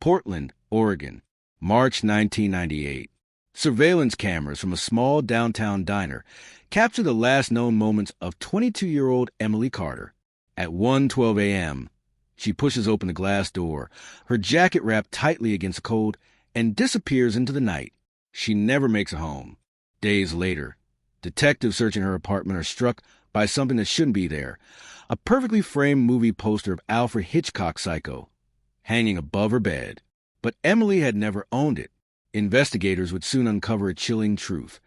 Portland, Oregon, March 1998. Surveillance cameras from a small downtown diner capture the last known moments of 22-year-old Emily Carter. At 1:12 a.m., she pushes open the glass door, her jacket wrapped tightly against the cold, and disappears into the night. She never makes it home. Days later, detectives searching her apartment are struck by something that shouldn't be there: a perfectly framed movie poster of Alfred Hitchcock's Psycho, hanging above her bed. But Emily had never owned it. Investigators would soon uncover a chilling truth.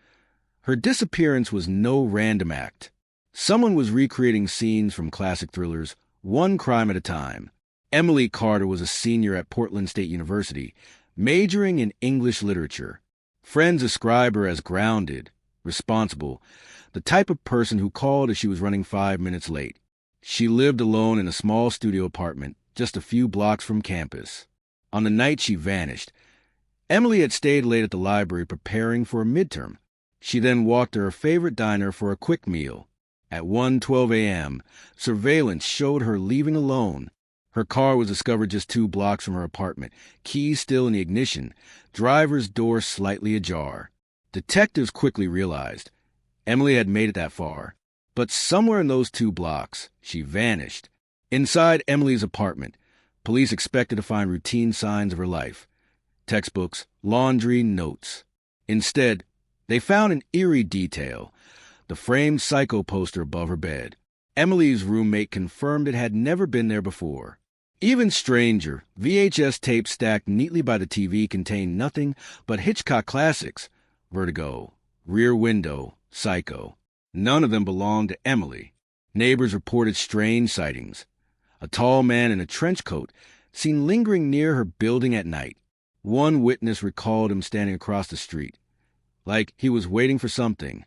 Her disappearance was no random act. Someone was recreating scenes from classic thrillers, one crime at a time. Emily Carter was a senior at Portland State University, majoring in English literature. Friends describe her as grounded, responsible, the type of person who called if she was running 5 minutes late. She lived alone in a small studio apartment just a few blocks from campus. On the night she vanished, Emily had stayed late at the library preparing for a midterm. She then walked to her favorite diner for a quick meal. At 1:12 a.m., surveillance showed her leaving alone. Her car was discovered just 2 blocks from her apartment, keys still in the ignition, driver's door slightly ajar. Detectives quickly realized Emily had made it that far. But somewhere in those 2 blocks, she vanished. Inside Emily's apartment, police expected to find routine signs of her life: textbooks, laundry, notes. Instead, they found an eerie detail: the framed Psycho poster above her bed. Emily's roommate confirmed it had never been there before. Even stranger, VHS tapes stacked neatly by the TV contained nothing but Hitchcock classics: Vertigo, Rear Window, Psycho. None of them belonged to Emily. Neighbors reported strange sightings: a tall man in a trench coat seen lingering near her building at night. One witness recalled him standing across the street, like he was waiting for something.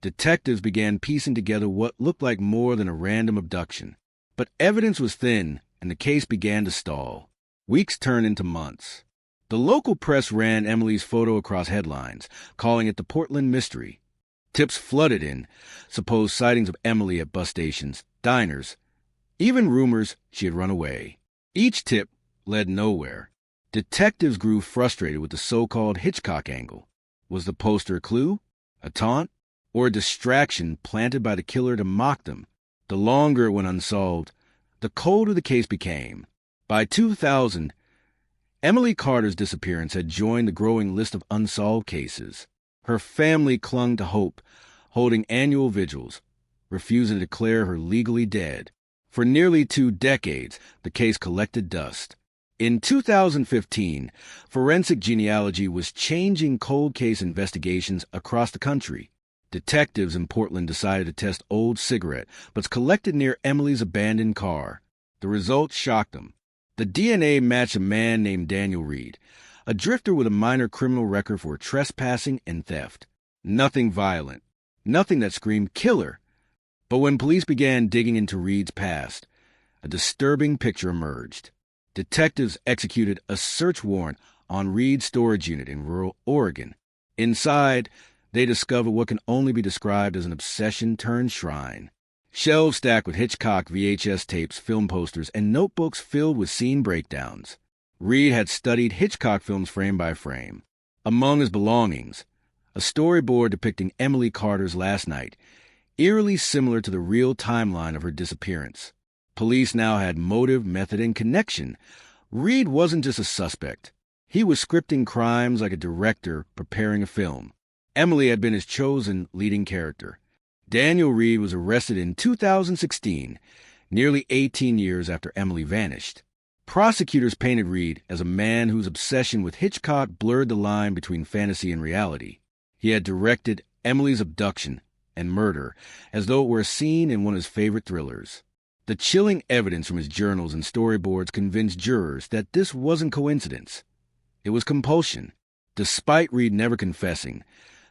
Detectives began piecing together what looked like more than a random abduction. But evidence was thin, and the case began to stall. Weeks turned into months. The local press ran Emily's photo across headlines, calling it the Portland Mystery. Tips flooded in: supposed sightings of Emily at bus stations, diners, even rumors she had run away. Each tip led nowhere. Detectives grew frustrated with the so-called Hitchcock angle. Was the poster a clue, a taunt, or a distraction planted by the killer to mock them? The longer it went unsolved, the colder the case became. By 2000, Emily Carter's disappearance had joined the growing list of unsolved cases. Her family clung to hope, holding annual vigils, refusing to declare her legally dead. For nearly 2 decades, the case collected dust. In 2015, forensic genealogy was changing cold case investigations across the country. Detectives in Portland decided to test old cigarette butts collected near Emily's abandoned car. The results shocked them. The DNA matched a man named Daniel Reed, a drifter with a minor criminal record for trespassing and theft. Nothing violent, nothing that screamed killer. But when police began digging into Reed's past, a disturbing picture emerged. Detectives executed a search warrant on Reed's storage unit in rural Oregon. Inside, they discovered what can only be described as an obsession-turned-shrine. Shelves stacked with Hitchcock VHS tapes, film posters, and notebooks filled with scene breakdowns. Reed had studied Hitchcock films frame by frame. Among his belongings, a storyboard depicting Emily Carter's last night, eerily similar to the real timeline of her disappearance. Police now had motive, method, and connection. Reed wasn't just a suspect. He was scripting crimes like a director preparing a film. Emily had been his chosen leading character. Daniel Reed was arrested in 2016, nearly 18 years after Emily vanished. Prosecutors painted Reed as a man whose obsession with Hitchcock blurred the line between fantasy and reality. He had directed Emily's abduction and murder as though it were a scene in one of his favorite thrillers. The chilling evidence from his journals and storyboards convinced jurors that this wasn't coincidence. It was compulsion. Despite Reed never confessing,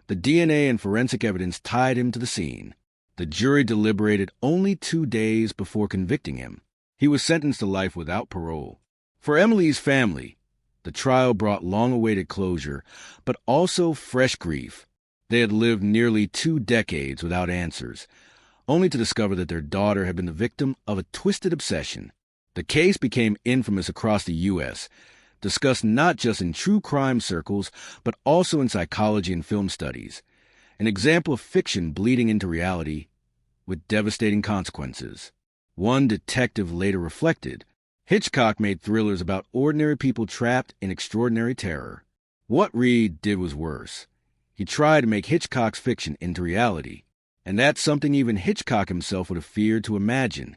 the DNA and forensic evidence tied him to the scene. The jury deliberated only 2 days before convicting him. He was sentenced to life without parole. For Emily's family, the trial brought long-awaited closure, but also fresh grief. They had lived nearly 2 decades without answers, only to discover that their daughter had been the victim of a twisted obsession. The case became infamous across the U.S., discussed not just in true crime circles, but also in psychology and film studies. An example of fiction bleeding into reality with devastating consequences. One detective later reflected, Hitchcock made thrillers about ordinary people trapped in extraordinary terror. What Reed did was worse. He tried to make Hitchcock's fiction into reality. And that's something even Hitchcock himself would have feared to imagine,